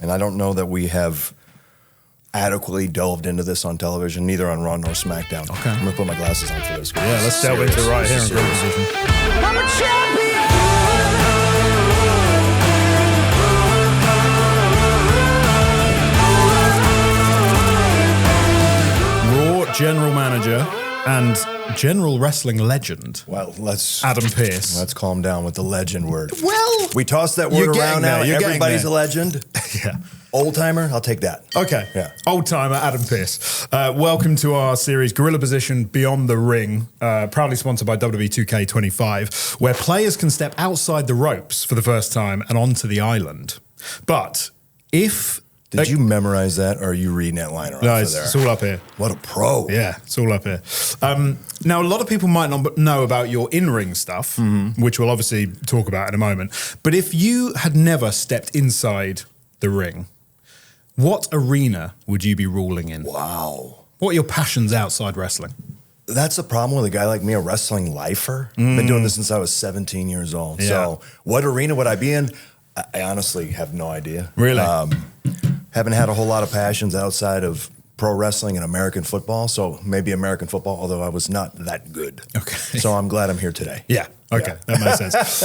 And I don't know that we have adequately delved into this on television, neither on Raw nor SmackDown. Okay. I'm going to put my glasses on for this. Yeah, let's delve into it right here in Gorilla Position. I'm a champion! Raw General Manager and General Wrestling Legend. Well, Adam Pearce. Let's calm down with the legend word. Well, We toss that word around now. Everybody's there. a legend. Yeah. Old timer, I'll take that. Okay. Yeah. Old timer Adam Pearce. Welcome to our series Gorilla Position Beyond the Ring, proudly sponsored by WWE 2K25, where players can step outside the ropes for the first time and onto the island. But if... Did you memorize that, or are you reading that line No, off of there? it's all up here. What a pro. Yeah, it's all up here. Now, a lot of people might not know about your in-ring stuff, which we'll obviously talk about in a moment. But if you had never stepped inside the ring, what arena would you be ruling in? Wow. What are your passions outside wrestling? That's the problem with a guy like me, a wrestling lifer. Been doing this since I was 17 years old. Yeah. So what arena would I be in? I honestly have no idea. Really? Haven't had a whole lot of passions outside of pro wrestling and American football. So maybe American football, although I was not that good. Okay. So I'm glad I'm here today. Yeah. Okay. That makes sense.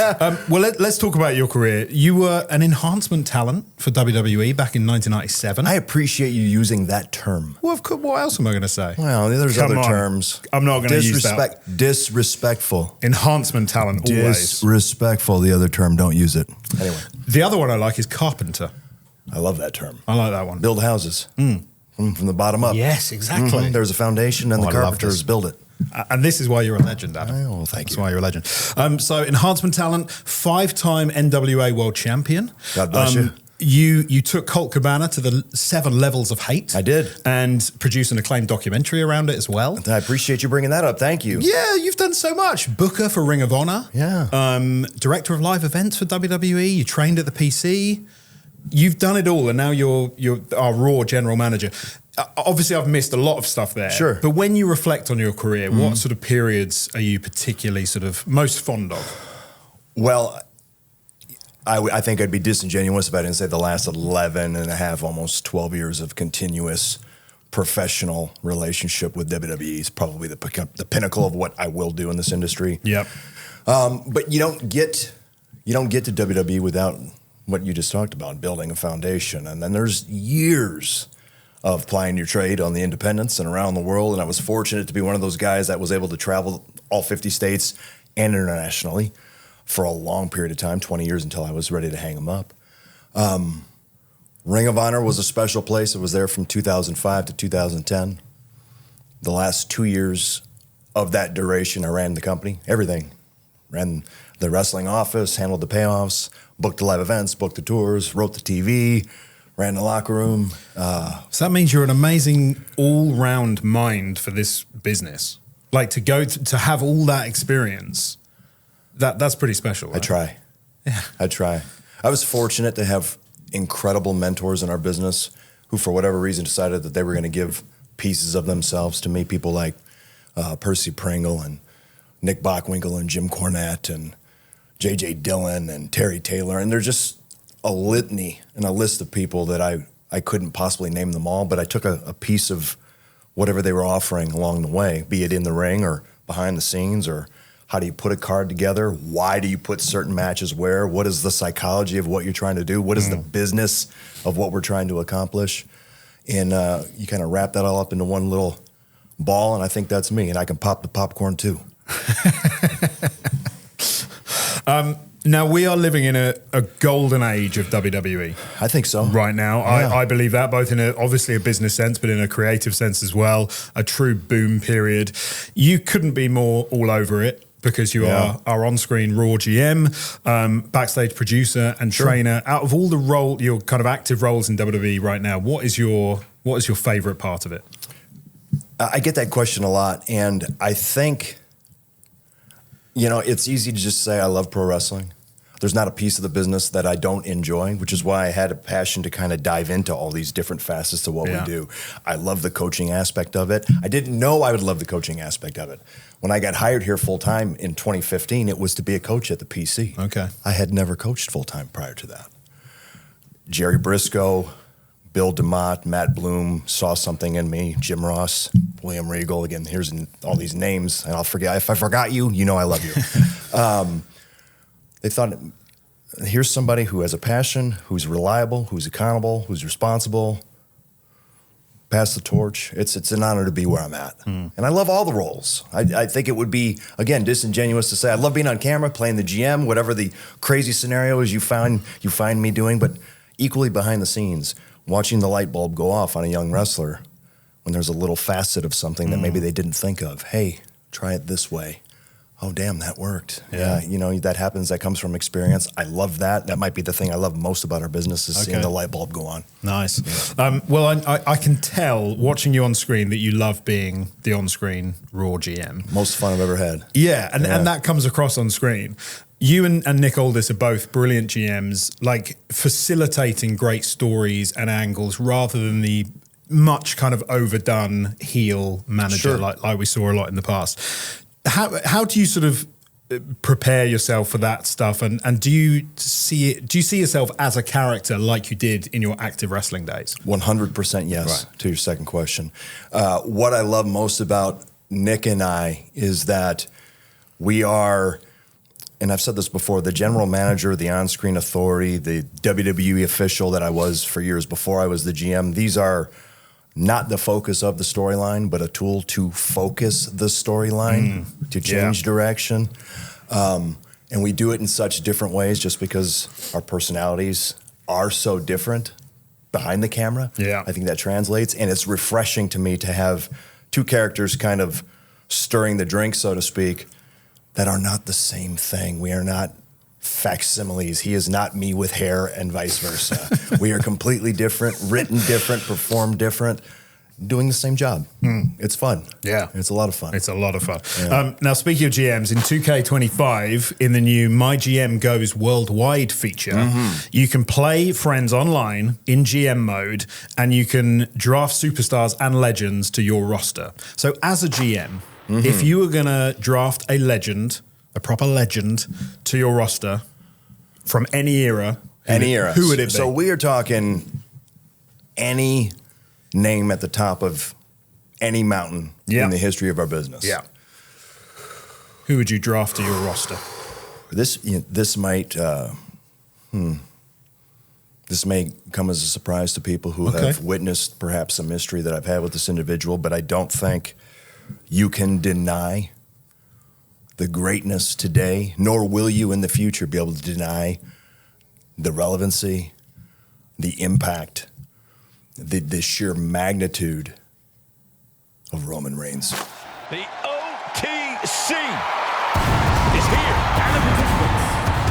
Well, let's talk about your career. You were an enhancement talent for WWE back in 1997. I appreciate you using that term. Well, of course, what else am I going to say? Well, there's Come other on. terms. I'm not going to use that. Disrespectful. Enhancement talent, always. Disrespectful, the other term. Don't use it. Anyway, The other one I like is carpenter. I love that term. I like that one. Build houses from the bottom up. Yes, exactly. There's a foundation, and Oh, the I love carpenters this. build it. And this is why you're a legend, Adam. Oh, thank That's you. why you're a legend. So, enhancement talent, 5-time NWA world champion. God bless you. You took Colt Cabana to the 7 levels of hate. I did. And produced an acclaimed documentary around it as well. I appreciate you bringing that up. Thank you. Yeah, you've done so much. Booker for Ring of Honor. Yeah. Director of live events for WWE. You trained at the PC. You've done it all, and now you're our Raw general manager. Obviously, I've missed a lot of stuff there. Sure. But when you reflect on your career, what sort of periods are you particularly sort of most fond of? Well, I think I'd be disingenuous if I didn't say the last 11 and a half, almost 12 years of continuous professional relationship with WWE is probably the pinnacle of what I will do in this industry. Yep. But you don't get to WWE without what you just talked about, building a foundation. And then there's years of plying your trade on the independents and around the world. And I was fortunate to be one of those guys that was able to travel all 50 states and internationally for a long period of time, 20 years until I was ready to hang them up. Ring of Honor was a special place. It was there from 2005 to 2010. The last 2 years of that duration, I ran the company, everything. Ran the wrestling office, handled the payoffs, booked the live events, booked the tours, wrote the TV, ran the locker room. So that means you're an amazing all-round mind for this business. Like to go to have all that experience, that's pretty special. Right? I try. Yeah. I try. I was fortunate to have incredible mentors in our business who, for whatever reason, decided that they were going to give pieces of themselves to me. People like Percy Pringle and Nick Bockwinkel and Jim Cornette and J.J. Dillon and Terry Taylor. And they're just a litany and a list of people that I couldn't possibly name them all, but I took a piece of whatever they were offering along the way, be it in the ring or behind the scenes, or how do you put a card together? Why do you put certain matches where? What is the psychology of what you're trying to do? What is the business of what we're trying to accomplish? And you kind of wrap that all up into one little ball, and I think that's me, and I can pop the popcorn too. Now, we are living in a golden age of WWE. I think so. Right now. Yeah. I believe that, both in obviously a business sense, but in a creative sense as well, a true boom period. You couldn't be more all over it because you are our on-screen Raw GM, backstage producer and trainer. Out of all the your kind of active roles in WWE right now, what is your favorite part of it? I get that question a lot, and I think, it's easy to just say I love pro wrestling. There's not a piece of the business that I don't enjoy, which is why I had a passion to kind of dive into all these different facets to what we do. I love the coaching aspect of it. I didn't know I would love the coaching aspect of it. When I got hired here full-time in 2015, it was to be a coach at the PC. Okay. I had never coached full-time prior to that. Jerry Briscoe, Bill DeMott, Matt Bloom saw something in me, Jim Ross, William Regal. Again, here's all these names, and I'll forget. If I forgot you, you know I love you. They thought, here's somebody who has a passion, who's reliable, who's accountable, who's responsible. Pass the torch. It's an honor to be where I'm at. And I love all the roles. I think it would be, again, disingenuous to say I love being on camera, playing the GM, whatever the crazy scenarios you find me doing, but equally behind the scenes, watching the light bulb go off on a young wrestler when there's a little facet of something that maybe they didn't think of. Hey, try it this way. Oh, damn, that worked. Yeah, that happens. That comes from experience. I love that. That might be the thing I love most about our business is seeing the light bulb go on. Nice. Yeah. Well, I can tell, watching you on screen, that you love being the on-screen Raw GM. Most fun I've ever had. Yeah, and that comes across on screen. You and Nick Aldis are both brilliant GMs, like facilitating great stories and angles rather than the much kind of overdone heel manager like we saw a lot in the past. How do you sort of prepare yourself for that stuff, and do you see yourself as a character like you did in your active wrestling days? 100% yes. Right. To your second question, what I love most about Nick and I is that we are, and I've said this before, the general manager, the on-screen authority, the WWE official that I was for years before I was the GM. These are not the focus of the storyline, but a tool to focus the storyline, to change direction. And we do it in such different ways just because our personalities are so different behind the camera. Yeah. I think that translates. And it's refreshing to me to have two characters kind of stirring the drink, so to speak, that are not the same thing. We are not facsimiles. He is not me with hair and vice versa. We are completely different, written different, performed different, doing the same job. It's fun. Yeah. It's a lot of fun. It's a lot of fun. Yeah. Now, speaking of GMs, in 2K25, in the new MyGM Goes Worldwide feature, you can play friends online in GM mode, and you can draft superstars and legends to your roster. So as a GM, if you were going to draft a legend, a proper legend, to your roster from any era, who would it be? So we are talking any name at the top of any mountain in the history of our business. Yeah. Who would you draft to your roster? This might this may come as a surprise to people who have witnessed perhaps a mystery that I've had with this individual, but I don't think you can deny the greatness today, nor will you in the future be able to deny the relevancy, the impact, the sheer magnitude of Roman Reigns. The OTC is here.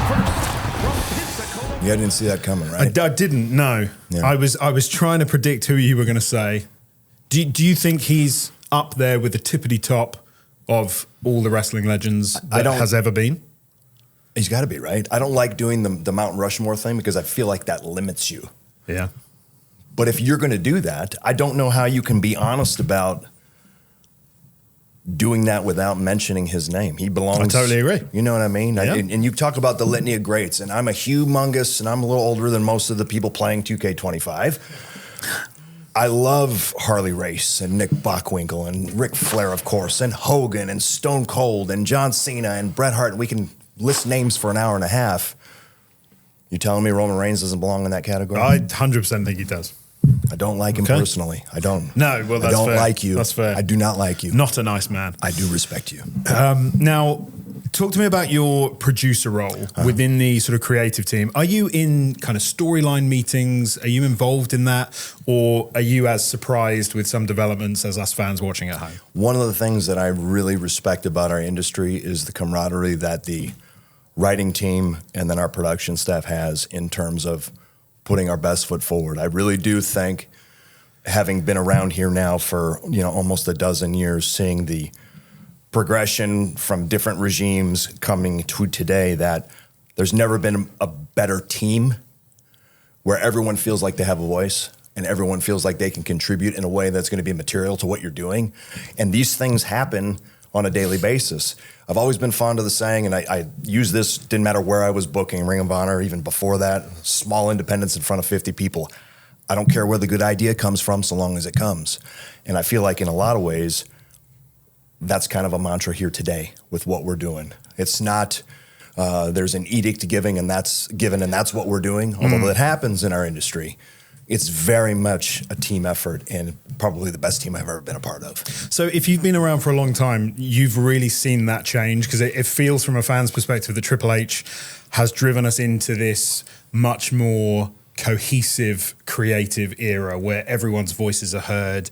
First, you didn't see that coming, right? I didn't, no. Yeah. I was trying to predict who you were going to say. Do you think he's up there with the tippity top of all the wrestling legends that has ever been? He's got to be, right? I don't like doing the Mount Rushmore thing because I feel like that limits you. Yeah. But if you're going to do that, I don't know how you can be honest about doing that without mentioning his name. He belongs. I totally agree. You know what I mean? Yeah. And you talk about the litany of greats, and I'm a humongous, and I'm a little older than most of the people playing 2K25. I love Harley Race and Nick Bockwinkel and Ric Flair, of course, and Hogan and Stone Cold and John Cena and Bret Hart. We can list names for an hour and a half. You telling me Roman Reigns doesn't belong in that category? I 100% think he does. I don't like him personally. I don't. No, well, that's fair. I don't like you. That's fair. I do not like you. Not a nice man. I do respect you. Now, talk to me about your producer role within the sort of creative team. Are you in kind of storyline meetings? Are you involved in that? Or are you as surprised with some developments as us fans watching at home? One of the things that I really respect about our industry is the camaraderie that the writing team and then our production staff has in terms of putting our best foot forward. I really do think, having been around here now for almost a dozen years, seeing the progression from different regimes coming to today, that there's never been a better team where everyone feels like they have a voice and everyone feels like they can contribute in a way that's going to be material to what you're doing. And these things happen on a daily basis. I've always been fond of the saying, and I use this, didn't matter where I was booking, Ring of Honor, even before that, small independents in front of 50 people. I don't care where the good idea comes from so long as it comes. And I feel like in a lot of ways, that's kind of a mantra here today with what we're doing. It's not, there's an edict giving and that's given and that's what we're doing, although that happens in our industry. It's very much a team effort and probably the best team I've ever been a part of. So if you've been around for a long time, you've really seen that change, because it feels from a fan's perspective that Triple H has driven us into this much more cohesive, creative era where everyone's voices are heard.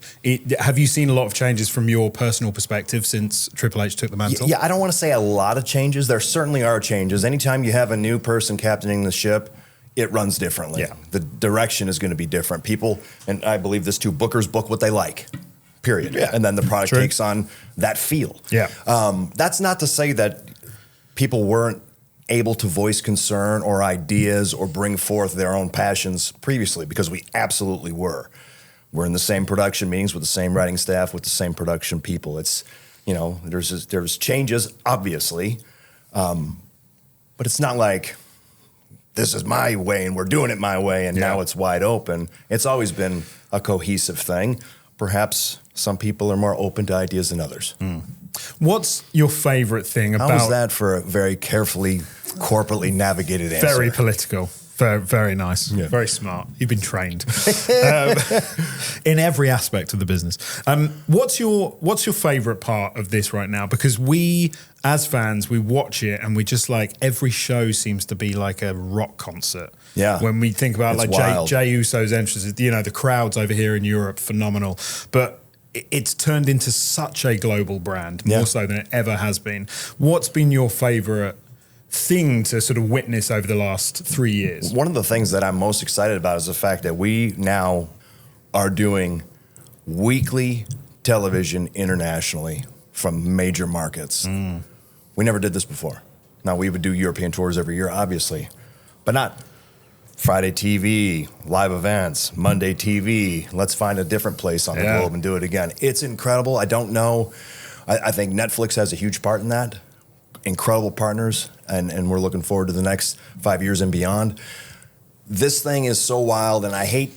Have you seen a lot of changes from your personal perspective since Triple H took the mantle? Yeah, I don't want to say a lot of changes. There certainly are changes. Anytime you have a new person captaining the ship, it runs differently. Yeah. The direction is going to be different. People, and I believe this too, bookers book what they like, period. Yeah. And then the product True. takes on that feel. Yeah. That's not to say that people weren't able to voice concern or ideas or bring forth their own passions previously, because we absolutely were. We're in the same production meetings with the same writing staff, with the same production people. It's, you know, there's changes, obviously, but it's not like this is my way and we're doing it my way and now it's wide open. It's always been a cohesive thing. Perhaps some people are more open to ideas than others. What's your favorite thing about... How was that for a very carefully, corporately navigated answer? Very political. Very, very nice. Yeah. Very smart. You've been trained in every aspect of the business. What's your favorite part of this right now? Because we, as fans, we watch it and we just like, every show seems to be like a rock concert. Yeah. When we think about It's like wild. Jey Uso's entrances, you know, the crowds over here in Europe, phenomenal. But it's turned into such a global brand, more so than it ever has been. What's been your favorite thing to sort of witness over the last 3 years? One of the things that I'm most excited about is the fact that we now are doing weekly television internationally from major markets. We never did this before. Now, we would do European tours every year, obviously, but not Friday TV, live events, Monday TV. Let's find a different place on the globe and do it again. It's incredible. I don't know. I think Netflix has a huge part in that. Incredible partners, and we're looking forward to the next 5 years and beyond. This thing is so wild, and I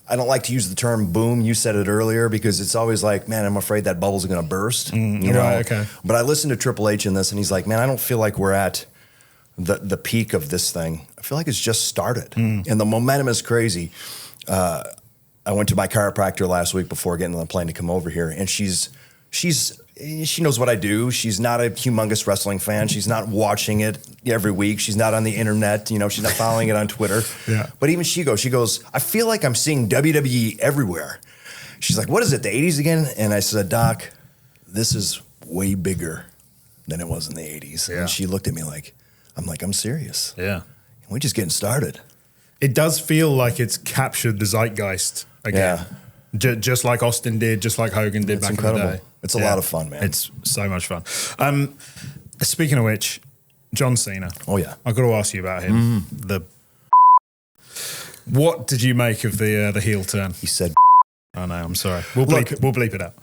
don't like to use the term boom. You said it earlier, because it's always like, man, I'm afraid that bubble's going to burst. You know? Right, okay. But I listened to Triple H in this, and he's like, man, I don't feel like we're at the peak of this thing. I feel like it's just started, and the momentum is crazy. I went to my chiropractor last week before getting on the plane to come over here, and she knows what I do. She's not a humongous wrestling fan. She's not watching it every week. She's not on the internet. You know, she's not following it on Twitter. Yeah. But even she goes, I feel like I'm seeing WWE everywhere. She's like, what is it, the 80s again? And I said, Doc, this is way bigger than it was in the 80s. Yeah. And she looked at me like, I'm serious. Yeah. We're just getting started. It does feel like it's captured the zeitgeist again. Just like Austin did, just like Hogan did It's back incredible. in the day. It's a lot of fun, man. It's so much fun. Speaking of which, John Cena. Oh, yeah. I've got to ask you about him. What did you make of the heel turn? He said, Oh no, I'm sorry. We'll bleep it out.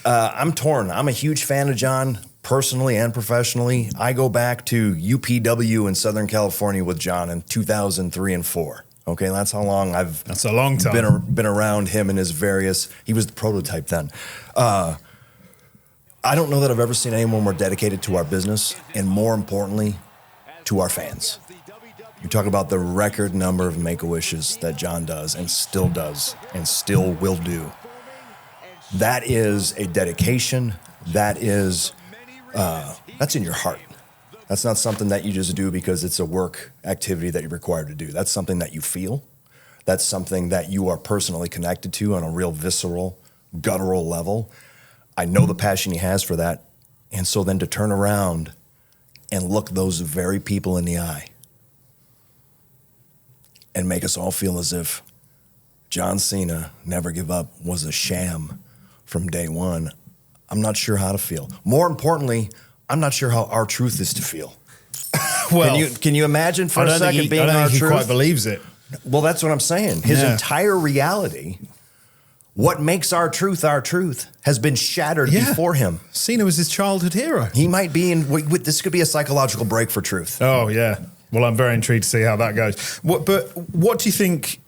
I'm torn. I'm a huge fan of John, personally and professionally. I go back to UPW in Southern California with John in 2003 and 4. Okay, that's how long I've That's a long time. been around him and his various. He was the prototype then. I don't know that I've ever seen anyone more dedicated to our business and, more importantly, to our fans. You talk about the record number of Make-A-Wishes that John does and still will do. That is a dedication. That is, that's in your heart. That's not something that you just do because it's a work activity that you're required to do. That's something that you feel. That's something that you are personally connected to on a real visceral, guttural level. I know the passion he has for that. And so then to turn around and look those very people in the eye and make us all feel as if John Cena, Never Give Up, was a sham from day one, I'm not sure how to feel. More importantly, I'm not sure how our truth is to feel. Well, can you imagine for a second being I don't our think he truth? quite believes it. Well, that's what I'm saying. His Yeah. entire reality what makes our truth has been shattered before him. Cena was his childhood hero. He might be in, this could be a psychological break for truth. Oh, yeah. Well, I'm very intrigued to see how that goes. But what do you think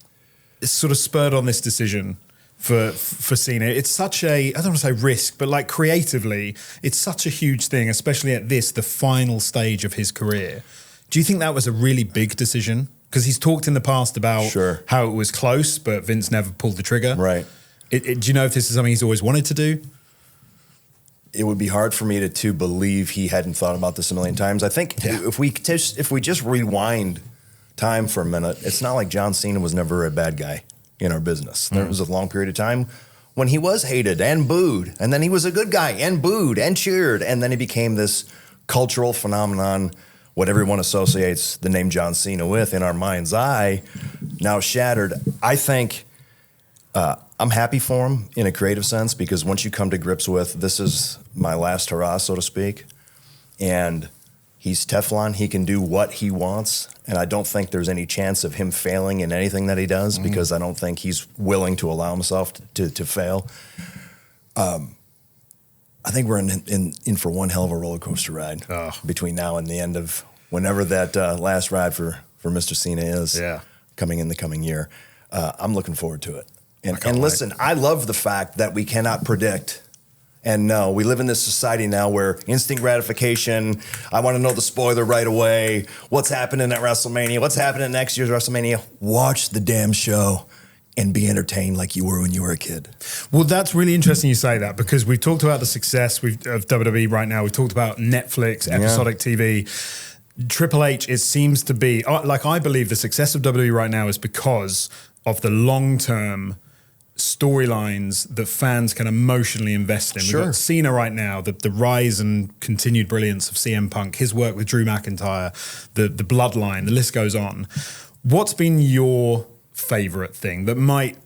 sort of spurred on this decision for Cena? It's such a, I don't want to say risk, but like creatively, it's such a huge thing, especially at the final stage of his career. Do you think that was a really big decision? Because he's talked in the past about how it was close, but Vince never pulled the trigger. Right. Do you know if this is something he's always wanted to do? It would be hard for me to believe he hadn't thought about this a million times. I think if we just rewind time for a minute, it's not like John Cena was never a bad guy in our business. There was a long period of time when he was hated and booed, and then he was a good guy and booed and cheered, and then he became this cultural phenomenon, what everyone associates the name John Cena with in our mind's eye, now shattered. I think I'm happy for him in a creative sense, because once you come to grips with, this is my last hurrah, so to speak, and he's Teflon, he can do what he wants, and I don't think there's any chance of him failing in anything that he does, because I don't think he's willing to allow himself to fail. I think we're in for one hell of a roller coaster ride between now and the end of whenever that last ride for Mr. Cena is coming in the coming year. I'm looking forward to it. And listen, I love the fact that we cannot predict. And no, we live in this society now where instant gratification, I want to know the spoiler right away, what's happening at WrestleMania, what's happening next year's WrestleMania. Watch the damn show and be entertained like you were when you were a kid. Well, that's really interesting you say that, because we've talked about the success of WWE right now. We've talked about Netflix, episodic TV. Triple H, it seems to be, like I believe the success of WWE right now is because of the long-term storylines that fans can emotionally invest in. We've got Cena right now, the rise and continued brilliance of CM Punk, his work with Drew McIntyre, the bloodline, the list goes on. What's been your favorite thing that might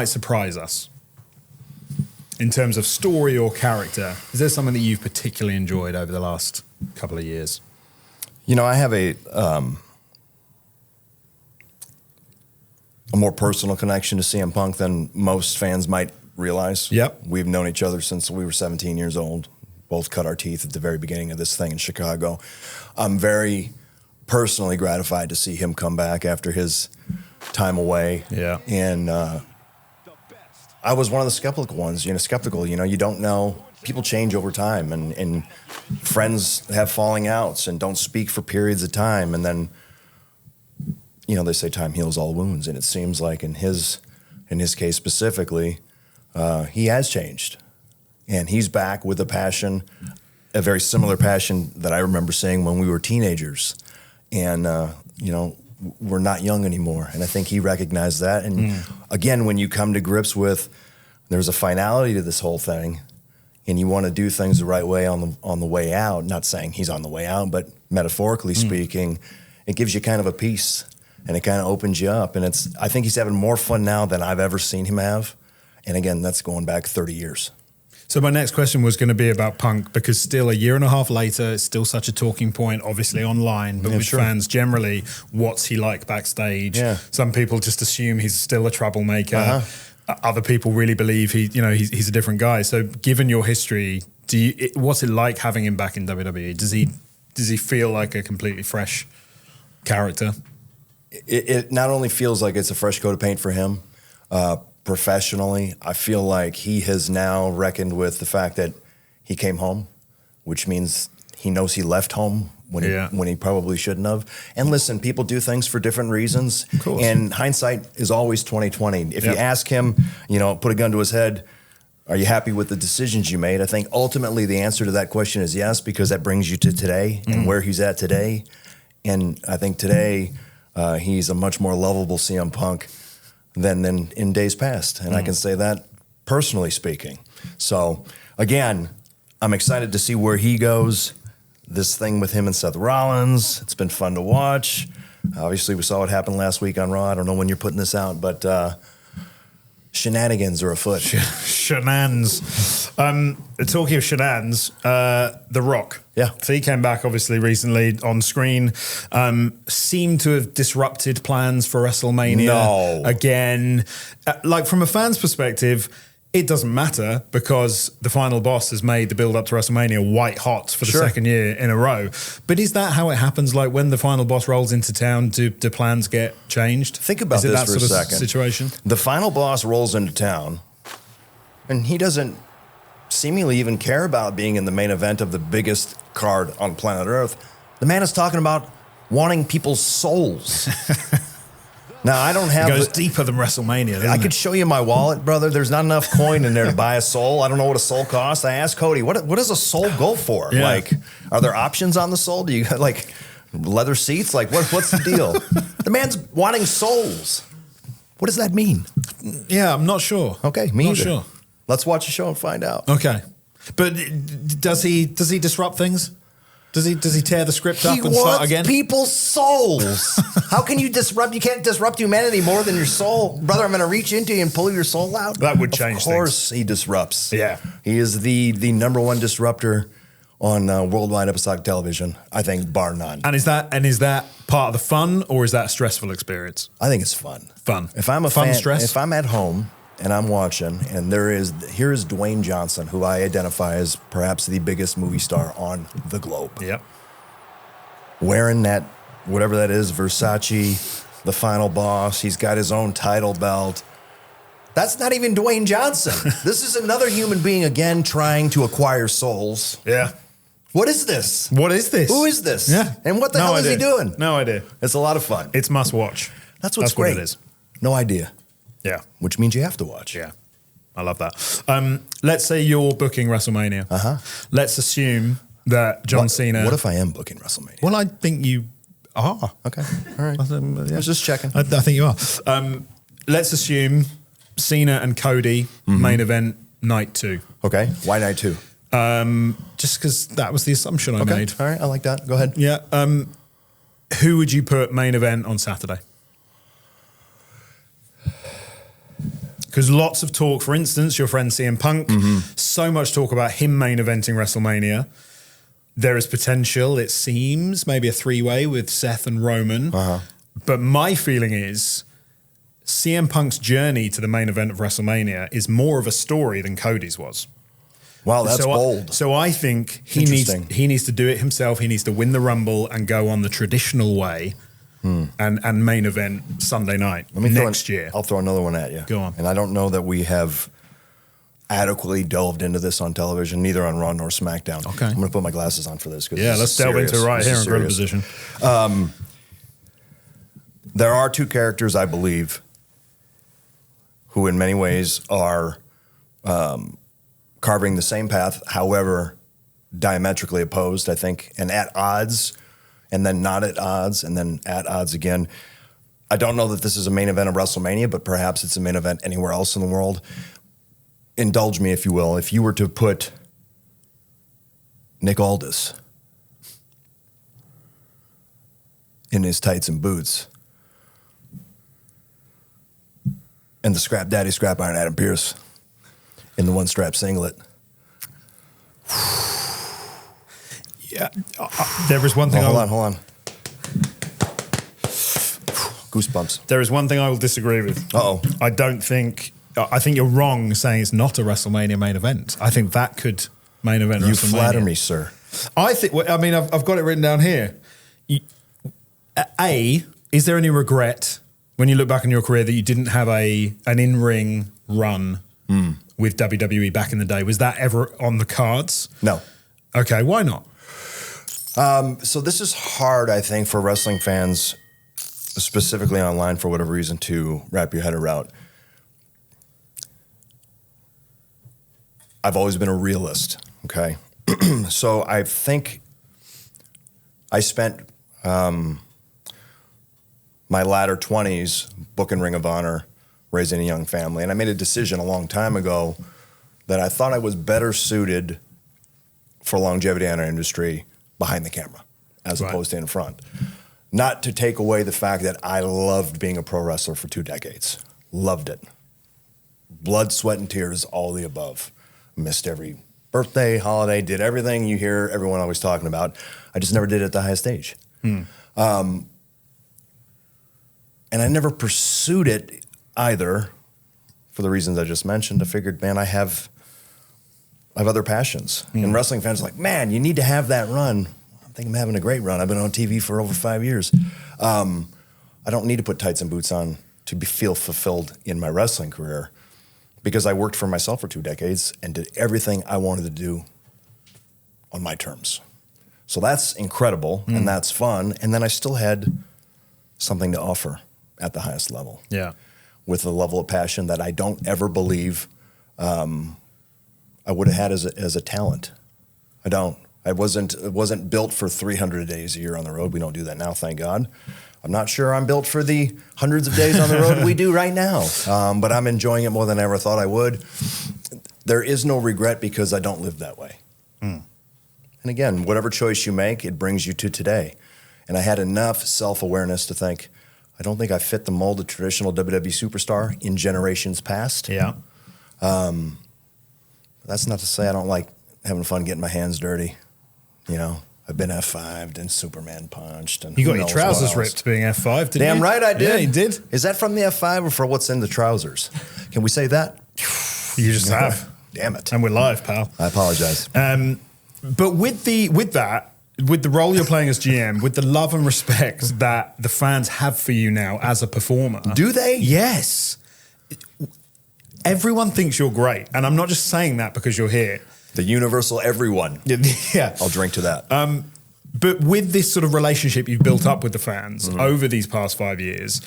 surprise us in terms of story or character? Is there something that you've particularly enjoyed over the last couple of years? You know, I have a more personal connection to CM Punk than most fans might realize. Yep. We've known each other since we were 17 years old. Both cut our teeth at the very beginning of this thing in Chicago. I'm very personally gratified to see him come back after his time away. Yeah. And I was one of the skeptical ones, skeptical, you don't know. People change over time, and friends have falling outs and don't speak for periods of time. And then, they say time heals all wounds. And it seems like in his case specifically, he has changed. And he's back with a passion, a very similar passion that I remember seeing when we were teenagers. And, we're not young anymore. And I think he recognized that. And again, when you come to grips with there's a finality to this whole thing, and you want to do things the right way on the way out, not saying he's on the way out, but metaphorically speaking, it gives you kind of a peace, and it kind of opens you up. And I think he's having more fun now than I've ever seen him have. And again, that's going back 30 years. So my next question was going to be about Punk, because still a year and a half later, it's still such a talking point, obviously online, but with fans generally, what's he like backstage? Yeah. Some people just assume he's still a troublemaker. Other people really believe he's a different guy. So given your history, what's it like having him back in WWE? Does he feel like a completely fresh character? It not only feels like it's a fresh coat of paint for him, professionally, I feel like he has now reckoned with the fact that he came home, which means he knows he left home when he probably shouldn't have. And listen, people do things for different reasons. Of course. And hindsight is always 20/20. If you ask him, put a gun to his head, are you happy with the decisions you made? I think ultimately the answer to that question is yes, because that brings you to today and where he's at today. And I think today he's a much more lovable CM Punk than in days past. And I can say that personally speaking. So again, I'm excited to see where he goes. This thing with him and Seth Rollins, it's been fun to watch. Obviously, we saw what happened last week on Raw. I don't know when you're putting this out, but shenanigans are afoot. Shenanigans. Talking of shenanigans, The Rock. Yeah. So he came back obviously recently on screen. Seemed to have disrupted plans for WrestleMania. No. Again. Like from a fan's perspective, it doesn't matter because the final boss has made the build up to WrestleMania white hot for the second year in a row. But is that how it happens? Like when the final boss rolls into town, do plans get changed? Think about this for a second. Situation? The final boss rolls into town, and he doesn't seemingly even care about being in the main event of the biggest card on planet Earth. The man is talking about wanting people's souls. Now, I don't have... It goes deeper than WrestleMania, I could show you my wallet, brother. There's not enough coin in there to buy a soul. I don't know what a soul costs. I asked Cody, what does a soul go for? Yeah. Like, are there options on the soul? Do you got, like, leather seats? Like, what's the deal? The man's wanting souls. What does that mean? Yeah, I'm not sure. Okay, me not either. sure. Let's watch the show and find out. Okay. But does he disrupt things? Does he tear the script up and start again? People's souls. How can you disrupt? You can't disrupt humanity more than your soul, brother. I'm going to reach into you and pull your soul out. That would change things. Of course, he disrupts. Yeah, he is the number one disruptor on worldwide episodic television. I think, bar none. And is that part of the fun, or is that a stressful experience? I think it's fun. Fun. If I'm a fun fan, stress. if I'm at home and I'm watching, and here is Dwayne Johnson, who I identify as perhaps the biggest movie star on the globe. Yep. Wearing that, whatever that is, Versace, the final boss. He's got his own title belt. That's not even Dwayne Johnson. This is another human being again trying to acquire souls. Yeah. What is this? What is this? Who is this? Yeah. And what the hell is he doing? No idea. It's a lot of fun. It's must watch. That's what's great. What it is. No idea. Yeah. Which means you have to watch. Yeah. I love that. Let's say you're booking WrestleMania. Uh-huh. Let's assume that John Cena... What if I am booking WrestleMania? Well, I think you are. Okay. All right. Yeah. I was just checking. I think you are. Let's assume Cena and Cody main event night 2. Okay. Why night 2? Just because that was the assumption I made. All right. I like that. Go ahead. Yeah. Who would you put main event on Saturday? Because lots of talk, for instance, your friend CM Punk, so much talk about him main eventing WrestleMania. There is potential, it seems, maybe a 3-way with Seth and Roman. But my feeling is CM Punk's journey to the main event of WrestleMania is more of a story than Cody's was. Wow, that's bold. So I think he needs to do it himself. He needs to win the Rumble and go on the traditional way and main event Sunday night next year. I'll throw another one at you. Go on. And I don't know that we have adequately delved into this on television, neither on Raw nor SmackDown. Okay. I'm going to put my glasses on for this. Yeah, let's delve into it right here in Gorilla Position. There are two characters, I believe, who in many ways are carving the same path, however diametrically opposed, I think, and at odds, and then not at odds, and then at odds again. I don't know that this is a main event of WrestleMania, but perhaps it's a main event anywhere else in the world. Indulge me, if you will. If you were to put Nick Aldis in his tights and boots and the Scrap Daddy Scrap Iron Adam Pearce in the one-strap singlet. Yeah, there is one thing. Hold on. Goosebumps. There is one thing I will disagree with. I don't think. I think you're wrong saying it's not a WrestleMania main event. I think that could main event WrestleMania. You flatter me, sir. I think. I mean, I've got it written down here. Is there any regret when you look back on your career that you didn't have an in-ring run with WWE back in the day? Was that ever on the cards? No. Okay, why not? So this is hard, I think, for wrestling fans, specifically online for whatever reason, to wrap your head around. I've always been a realist, okay? So I think I spent my latter 20s booking Ring of Honor, raising a young family, and I made a decision a long time ago that I thought I was better suited for longevity in our industry behind the camera as opposed to in front. Not to take away the fact that I loved being a pro wrestler for 2 decades. Loved it. blood, sweat, and tears, all the above. Missed every birthday, holiday, did everything you hear everyone always talking about. I just never did it at the highest stage. And I never pursued it either for the reasons I just mentioned. I figured, man, I have other passions. And wrestling fans are like, man, you need to have that run. I think I'm having a great run. I've been on TV for over 5 years. I don't need to put tights and boots on to feel fulfilled in my wrestling career, because I worked for myself for 2 decades and did everything I wanted to do on my terms. So that's incredible and that's fun. And then I still had something to offer at the highest level. Yeah. With a level of passion that I don't ever believe I would have had as a talent. I don't. It wasn't built for 300 days a year on the road. We don't do that now, thank God. I'm not sure I'm built for the hundreds of days on the road we do right now, but I'm enjoying it more than I ever thought I would. There is no regret because I don't live that way. And again, whatever choice you make, it brings you to today. And I had enough self-awareness to think, I don't think I fit the mold of traditional WWE superstar in generations past. Yeah. That's not to say I don't like having fun getting my hands dirty. You know, I've been F5'd and Superman punched. And You got your trousers ripped being F5, didn't you? Damn right I did. Yeah, you did. Is that from the F5 or for what's in the trousers? Can we say that? You just have. Damn it. And we're live, pal. I apologize. But with the role you're playing as GM, with the love and respect that the fans have for you now as a performer. Do they? Yes. Everyone thinks you're great. And I'm not just saying that because you're here. The universal everyone. Yeah. I'll drink to that. But with this sort of relationship you've built up with the fans over these past 5 years,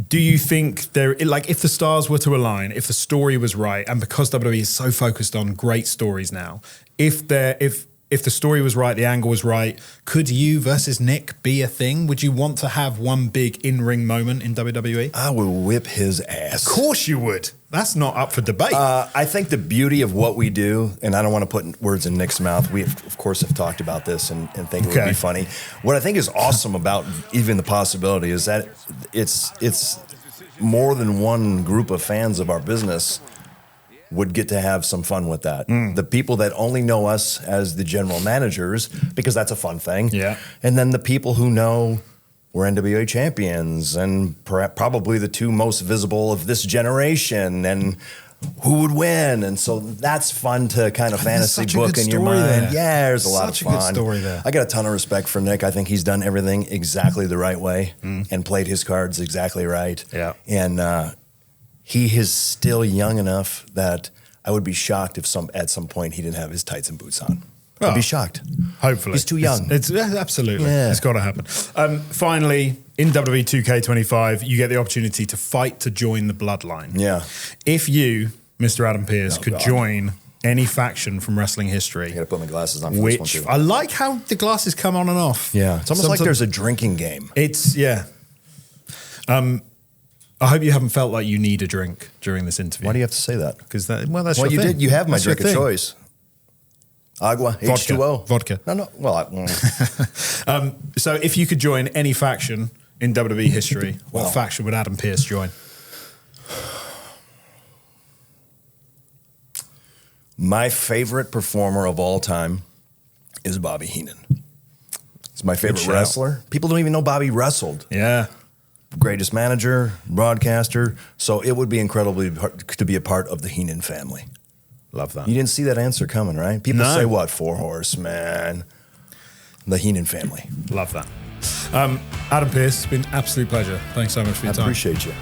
do you think if the stars were to align, if the story was right, and because WWE is so focused on great stories now, if the story was right, the angle was right, could you versus Nick be a thing? Would you want to have one big in-ring moment in WWE? I would whip his ass. Of course you would. That's not up for debate. I think the beauty of what we do, and I don't want to put words in Nick's mouth. We, of course, have talked about this and think it would be funny. What I think is awesome about even the possibility is that it's more than one group of fans of our business would get to have some fun with that. The people that only know us as the general managers, because that's a fun thing. Yeah. And then the people who know we're NWA champions and probably the 2 most visible of this generation and who would win. And so that's fun to kind of fantasy book in your mind. There. Yeah, there's a lot of fun. Such a good story there. I got a ton of respect for Nick. I think he's done everything exactly the right way and played his cards exactly right. Yeah. And he is still young enough that I would be shocked if at some point he didn't have his tights and boots on. I'd be shocked. Hopefully. He's too young. It's absolutely. Yeah. It's got to happen. Finally, in WWE 2K25, you get the opportunity to fight to join the Bloodline. Yeah. If you, Mr. Adam Pearce, could join any faction from wrestling history. I got to put my glasses on for this one, too. I like how the glasses come on and off. Yeah. It's almost like there's a drinking game. I hope you haven't felt like you need a drink during this interview. Why do you have to say that? Because that's your you thing. did. You have my That's your drink of thing. choice. Agua, Vodka. H2O. Vodka. No. So if you could join any faction in WWE history, what faction would Adam Pearce join? My favorite performer of all time is Bobby Heenan. He's my favorite wrestler. People don't even know Bobby wrestled. Yeah. Greatest manager, broadcaster. So it would be incredibly hard to be a part of the Heenan family. Love that. You didn't see that answer coming, right? People say what? 4 Horsemen. The Heenan family. Love that. Adam Pearce, it's been an absolute pleasure. Thanks so much for your time. I appreciate you.